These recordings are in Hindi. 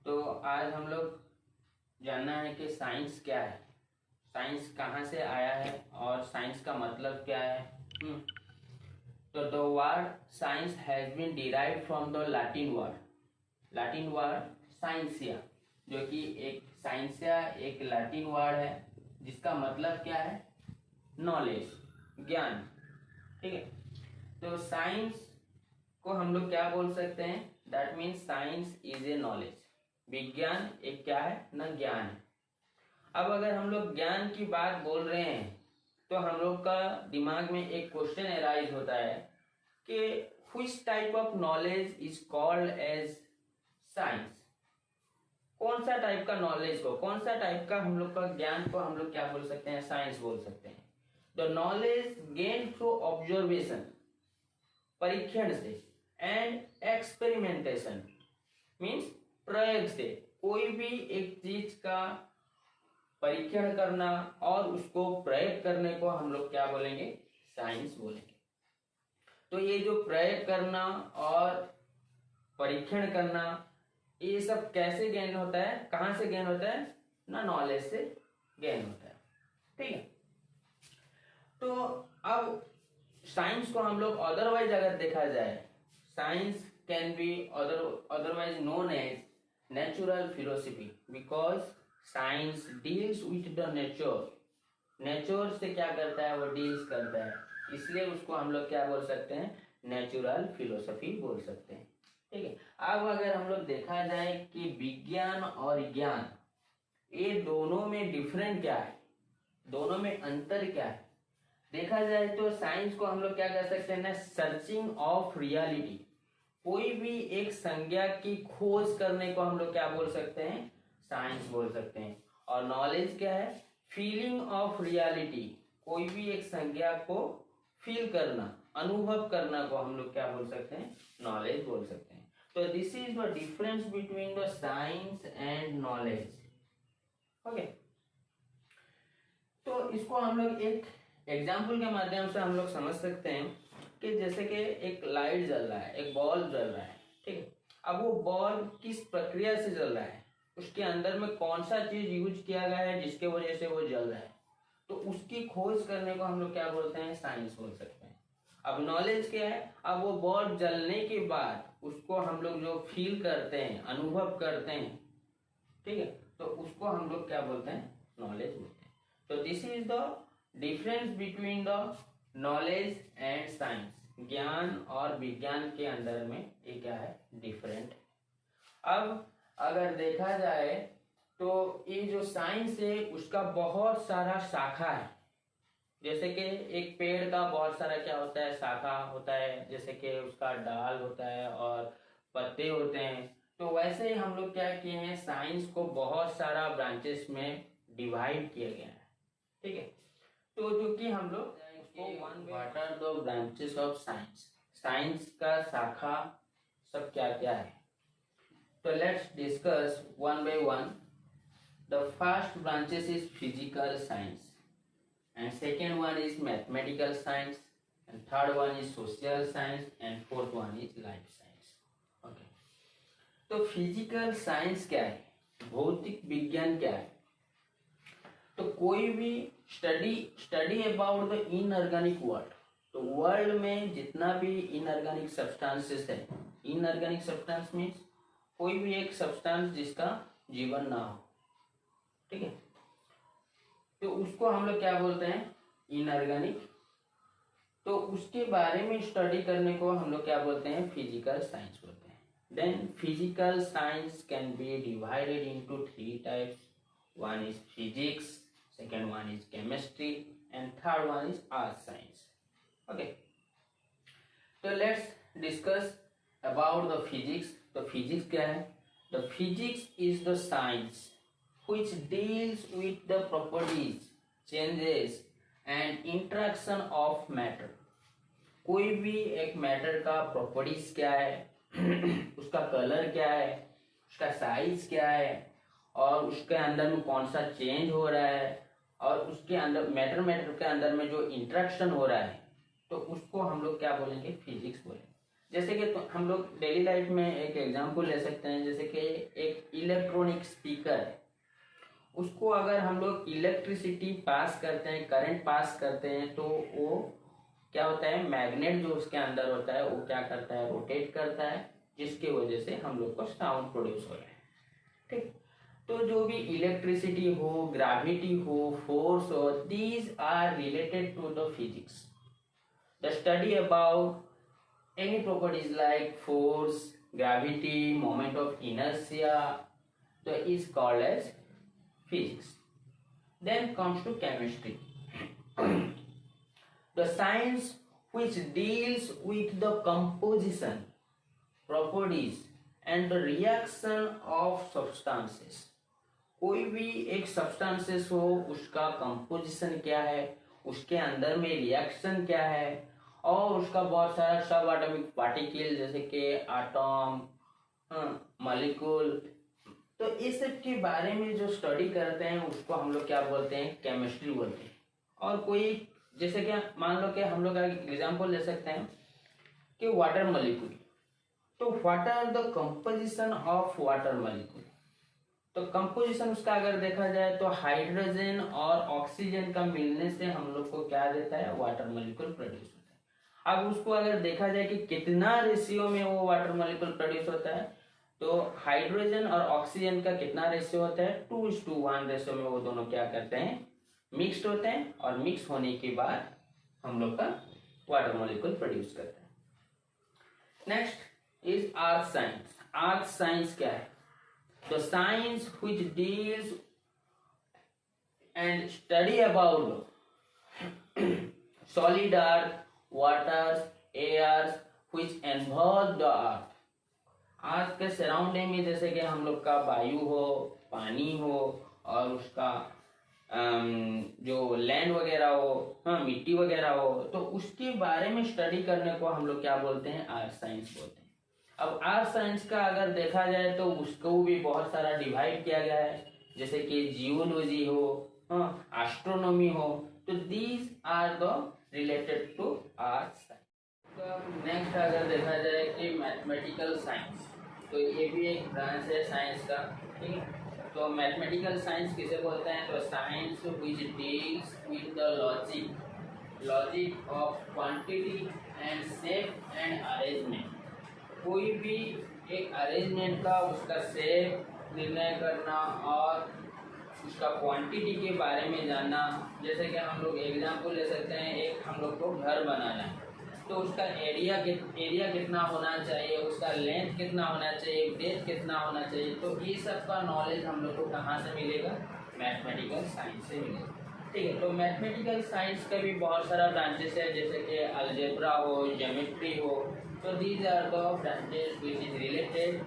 तो आज हम लोग जानना है कि साइंस क्या है, साइंस कहाँ से आया है और साइंस का मतलब क्या है। तो the word science has been derived from the Latin word scientia, जो कि एक साइंसिया एक लैटिन वर्ड है जिसका मतलब क्या है, नॉलेज, ज्ञान। ठीक है, तो साइंस को हम लोग क्या बोल सकते हैं, that means science is a knowledge. विज्ञान एक क्या है ना, ज्ञान है। अब अगर हम लोग ज्ञान की बात बोल रहे हैं तो हम लोग का दिमाग में एक क्वेश्चन अराइज होता है कि which type of knowledge is called as science. कौन सा टाइप का नॉलेज को, कौन सा टाइप का हम लोग का ज्ञान को हम लोग क्या बोल सकते हैं, साइंस बोल सकते हैं। The knowledge gain through observation, परीक्षण से, एंड एक्सपेरिमेंटेशन मीन्स प्रयोग से। कोई भी एक चीज का परीक्षण करना और उसको प्रयोग करने को हम लोग क्या बोलेंगे, साइंस बोलेंगे। तो ये जो प्रयोग करना और परीक्षण करना, ये सब कैसे गेन होता है, कहां से गेन होता है ना, नॉलेज से गेन होता है। ठीक है, तो अब साइंस को हम लोग अदरवाइज अगर देखा जाए, science can B otherwise known as natural philosophy because science deals with the nature। Nature से क्या करता है, वो डील्स करता है, इसलिए उसको हम लोग क्या बोल सकते हैं, नेचुरल फिलोसफी बोल सकते हैं। ठीक है, अब अगर हम लोग देखा जाए कि विज्ञान और ज्ञान, ये दोनों में डिफरेंट क्या है, दोनों में अंतर क्या है, देखा जाए तो साइंस को हम लोग क्या कर सकते हैं ना, सर्चिंग ऑफ रियलिटी। कोई भी एक संज्ञा की खोज करने को हम लोग क्या बोल सकते हैं, साइंस बोल सकते हैं। और नॉलेज क्या है, फीलिंग ऑफ रियलिटी। कोई भी एक संज्ञा को फील करना, अनुभव करना को हम लोग क्या बोल सकते हैं, नॉलेज बोल सकते हैं। तो this is the difference between the science and knowledge. Okay, तो इसको हम लोग एक एग्जाम्पल के माध्यम से हम लोग समझ सकते हैं कि जैसे कि एक लाइट जल रहा है, एक बॉल जल रहा है। ठीक है, अब वो बॉल किस प्रक्रिया से जल रहा है, उसके अंदर में कौन सा चीज यूज किया गया है जिसके वजह से वो जल रहा है, तो उसकी खोज करने को हम लोग क्या बोलते हैं, साइंस बोल सकते हैं। अब नॉलेज क्या है, अब वो बॉल जलने के बाद उसको हम लोग जो फील करते हैं, अनुभव करते हैं, ठीक है, तो उसको हम लोग क्या बोलते हैं, नॉलेज बोलते हैं। तो this is the difference between the knowledge and science. ज्ञान और विज्ञान के अंदर में ये क्या है, डिफरेंट। अब अगर देखा जाए तो ये जो साइंस है उसका बहुत सारा शाखा है। जैसे कि एक पेड़ का बहुत सारा क्या होता है, शाखा होता है, जैसे कि उसका डाल होता है और पत्ते होते हैं। तो वैसे ही हम लोग क्या किए हैं, साइंस को बहुत सारा ब्रांचेस में डिवाइड किया गया है। ठीक है, तो जो कि हम लोग what are the branches of science, science का शाखा सब क्या क्या है। तो let's discuss one by one. The first branches is physical science, and second one is mathematical science, and third one is social science, and fourth one is life science। okay, तो फिजिकल साइंस क्या है, भौतिक विज्ञान क्या है। तो कोई भी study about the inorganic world, तो वर्ल्ड में जितना भी इनऑर्गेनिक सब्सटेंसेस है, इनऑर्गेनिक सब्सटेंस मीन्स कोई भी एक सब्सटेंस जिसका जीवन ना हो। ठीक है, तो उसको हम लोग क्या बोलते हैं, इनऑर्गेनिक। तो उसके बारे में स्टडी करने को हम लोग क्या बोलते हैं, फिजिकल साइंस बोलते हैं। Then physical science can be divided into 3 types. One is physics, second one is chemistry, and third one is earth science. Okay, तो let's discuss about the physics. तो फिजिक्स क्या है, the physics is the science which deals with the properties, changes and interaction of matter। कोई भी एक मैटर का प्रॉपर्टीज क्या है उसका कलर क्या है, उसका साइज क्या है, और उसके अंदर में कौन सा चेंज हो रहा है, और उसके अंदर मैटर के अंदर में जो इंटरेक्शन हो रहा है, तो उसको हम लोग क्या बोलेंगे, फिजिक्स बोलेंगे। जैसे कि तो हम लोग डेली लाइफ में एक एग्जांपल ले सकते हैं, जैसे कि एक इलेक्ट्रॉनिक स्पीकर है, उसको अगर हम लोग इलेक्ट्रिसिटी पास करते हैं, करंट पास करते हैं, तो वो क्या होता है, मैग्नेट जो उसके अंदर होता है वो क्या करता है, रोटेट करता है, जिसकी वजह से हम लोग को साउंड प्रोड्यूस हो रहा है। ठीक, तो जो भी इलेक्ट्रिसिटी हो, ग्रेविटी हो, फोर्स हो, these are related to the physics. The study about any properties like force, gravity, moment of inertia, so is called as physics. Then comes to chemistry, the science which deals with the composition, properties and the reaction of substances. कोई भी एक सब्सटेंसेस हो, उसका कंपोजिशन क्या है, उसके अंदर में रिएक्शन क्या है, और उसका बहुत सारा सब एटॉमिक पार्टिकल जैसे कि एटॉम, मॉलिक्यूल, तो इस सब के बारे में जो स्टडी करते हैं उसको हम लोग क्या बोलते हैं, केमिस्ट्री बोलते हैं। और कोई जैसे कि मान लो कि हम लोग का एग्जांपल ले सकते हैं कि वाटर मॉलिक्यूल, तो what are the composition of water molecule. तो कंपोजिशन उसका अगर देखा जाए तो हाइड्रोजन और ऑक्सीजन का मिलने से हम लोग को क्या देता है, वाटर मॉलिक्यूल प्रोड्यूस होता है। अब उसको अगर देखा जाए कि कितना रेशियो में वो वाटर मॉलिक्यूल प्रोड्यूस होता है, तो हाइड्रोजन और ऑक्सीजन का कितना रेशियो होता है, 2:1 रेशियो में वो दोनों क्या करते हैं, मिक्स्ड होते हैं, और मिक्स होने के बाद हम लोग का वाटर मॉलिक्यूल प्रोड्यूस करते हैं। Next is earth science. Earth science क्या है, the science which deals and study about solid earth, waters, airs which envelop the earth। अर्थ के सराउंडिंग में जैसे कि हम लोग का वायु हो, पानी हो, और उसका जो लैंड वगैरह हो, मिट्टी वगैरह हो, तो उसके बारे में स्टडी करने को हम लोग क्या बोलते हैं, अर्थ साइंस बोलते हैं। अब अर्थ साइंस का अगर देखा जाए तो उसको भी बहुत सारा डिवाइड किया गया है, जैसे कि जियोलॉजी हो, एस्ट्रोनॉमी हो, तो these are the related to earth science. तो नेक्स्ट अगर देखा जाए कि मैथमेटिकल साइंस, तो ये भी एक ब्रांच है साइंस का। ठीक है, तो मैथमेटिकल साइंस किसे बोलते हैं, तो science which deals with the logic of quantity and shape and arrangement. कोई भी एक अरेंजमेंट का उसका शेप निर्णय करना और उसका क्वांटिटी के बारे में जानना। जैसे कि हम लोग एग्जांपल ले सकते हैं, एक हम लोग को घर बनाना है, तो उसका एरिया कितना होना चाहिए, उसका लेंथ कितना होना चाहिए, ब्रेथ कितना होना चाहिए, तो ये सब का नॉलेज हम लोग को कहाँ से मिलेगा, मैथमेटिकल साइंस से मिलेगा। ठीक है, तो मैथमेटिकल साइंस का भी बहुत सारा ब्रांचेस है, जैसे कि अलजेब्रा हो, ज्योमेट्री हो, तो these are the branches which is related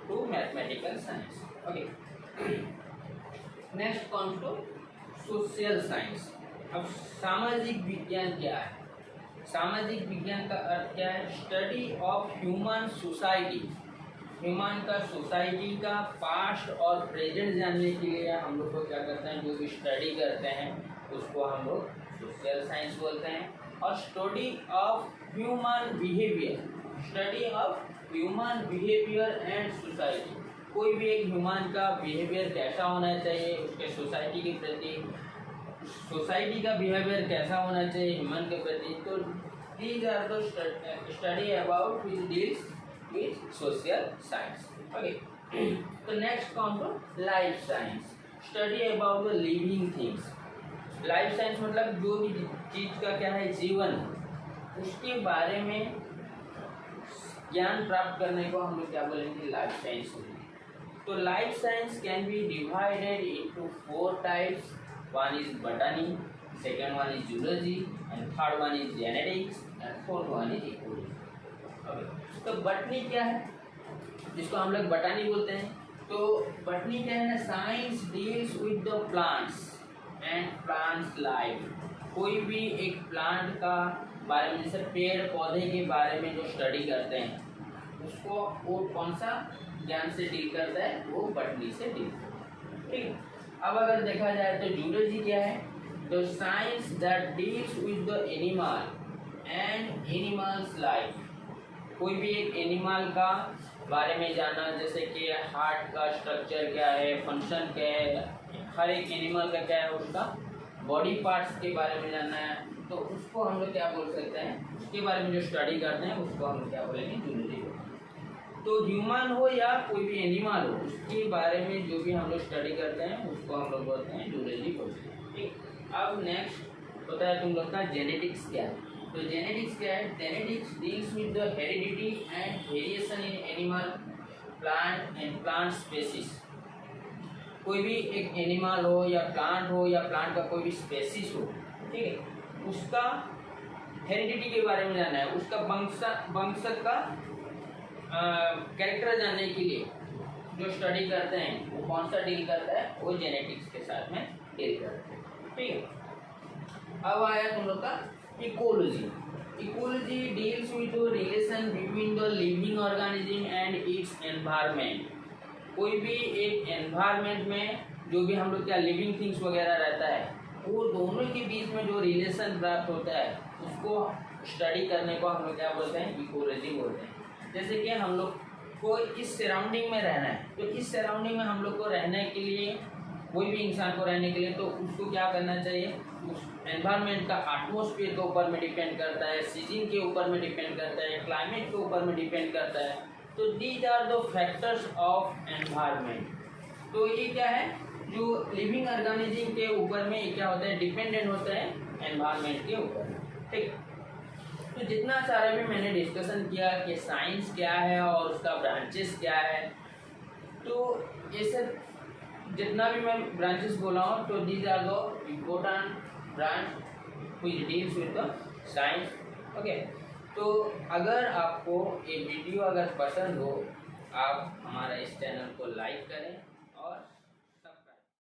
to mathematical science. Okay, next comes to social science. अब सामाजिक विज्ञान क्या है, सामाजिक विज्ञान का अर्थ क्या है, study of human society. Human का सोसाइटी का पास्ट और प्रेजेंट जानने के लिए हम लोग को क्या करते हैं, जो भी स्टडी करते हैं उसको हम लोग सोशल साइंस बोलते हैं। और study of human behaviour, study of human behaviour and society. कोई भी एक ह्यूमन का बिहेवियर कैसा होना चाहिए, उसके सोसाइटी के प्रति, सोसाइटी का बिहेवियर कैसा होना चाहिए ह्यूमन के प्रति, तो these are the study about which deals with social science. Okay, तो next come to life science, study about the living things. Life science मतलब जो भी चीज का क्या है, जीवन, उसके बारे में ज्ञान प्राप्त करने को हम लोग क्या बोलेंगे, लाइफ साइंस। तो life science can be divided into 4 types. One is botany, second one is zoology, and third one is genetics, and fourth one is ecology. तो बॉटनी क्या है, जिसको हम लोग बॉटनी बोलते हैं, तो बॉटनी क्या है ना, science deals with the plants and plants life. कोई भी एक प्लांट का बारे में, जैसे पेड़ पौधे के बारे में जो स्टडी करते हैं उसको वो कौन सा ज्ञान से डील करता है, वो बॉटनी से डील करता है। ठीक है, अब अगर देखा जाए तो जूलॉजी क्या है, तो science that deals with the animal and animals life. कोई भी एक एनिमल का बारे में जानना, जैसे कि हार्ट का स्ट्रक्चर क्या है, फंक्शन क्या है, हर एक एनिमल का क्या है, उसका बॉडी पार्ट्स के बारे में जानना है, तो उसको हम लोग क्या बोल सकते हैं, उसके बारे में जो स्टडी करते हैं उसको हम लोग क्या बोलेंगे, जूलॉजी। तो ह्यूमन हो या कोई भी एनिमल हो, उसके बारे में जो भी हम लोग स्टडी करते हैं उसको हम लोग बोलते हैं जूलॉजी बोलते हैं। ठीक, अब नेक्स्ट होता है तुम लोग का जेनेटिक्स क्या है। तो जेनेटिक्स क्या है, genetics deals with the heredity and variation in animal, plant and plant species. कोई भी एक एनिमल हो या प्लांट का कोई भी स्पेसीज हो, ठीक है, उसका हेरिडिटी के बारे में जानना है, उसका वंश का कैरेक्टर जानने के लिए जो स्टडी करते हैं वो कौन सा डील करता है, वो जेनेटिक्स के साथ में डील करते हैं। ठीक है, अब आया तुम लोग का ecology. Ecology deals with the relation between the living organism and it's environment. कोई भी एक एनवायरनमेंट में जो भी हम लोग क्या लिविंग थिंग्स वगैरह रहता है, वो दोनों के बीच में जो रिलेशन प्राप्त होता है उसको स्टडी करने को हम लोग क्या बोलते हैं, इकोलॉजी बोलते हैं। जैसे कि हम लोग को इस सराउंडिंग में रहना है, तो इस सराउंडिंग में हम लोग को रहने के लिए, कोई भी इंसान को रहने के लिए, तो उसको क्या करना चाहिए, उस एनवायरनमेंट का एटमॉस्फेयर के ऊपर में डिपेंड करता है, सीजन के ऊपर में डिपेंड करता है, क्लाइमेट के ऊपर में डिपेंड करता है। तो these are the factors of environment. तो ये क्या है, जो लिविंग ऑर्गेनिज्म के ऊपर में ये क्या होता है, डिपेंडेंट होता है एनवायरनमेंट के ऊपर। ठीक, तो जितना सारा भी मैंने डिस्कशन किया कि साइंस क्या है और उसका ब्रांचेस क्या है, तो ये सब जितना भी मैं ब्रांचेस बोला हूँ, तो these are the important branch which deals with the science. Okay, तो अगर आपको ये वीडियो अगर पसंद हो, आप हमारा इस चैनल को लाइक करें और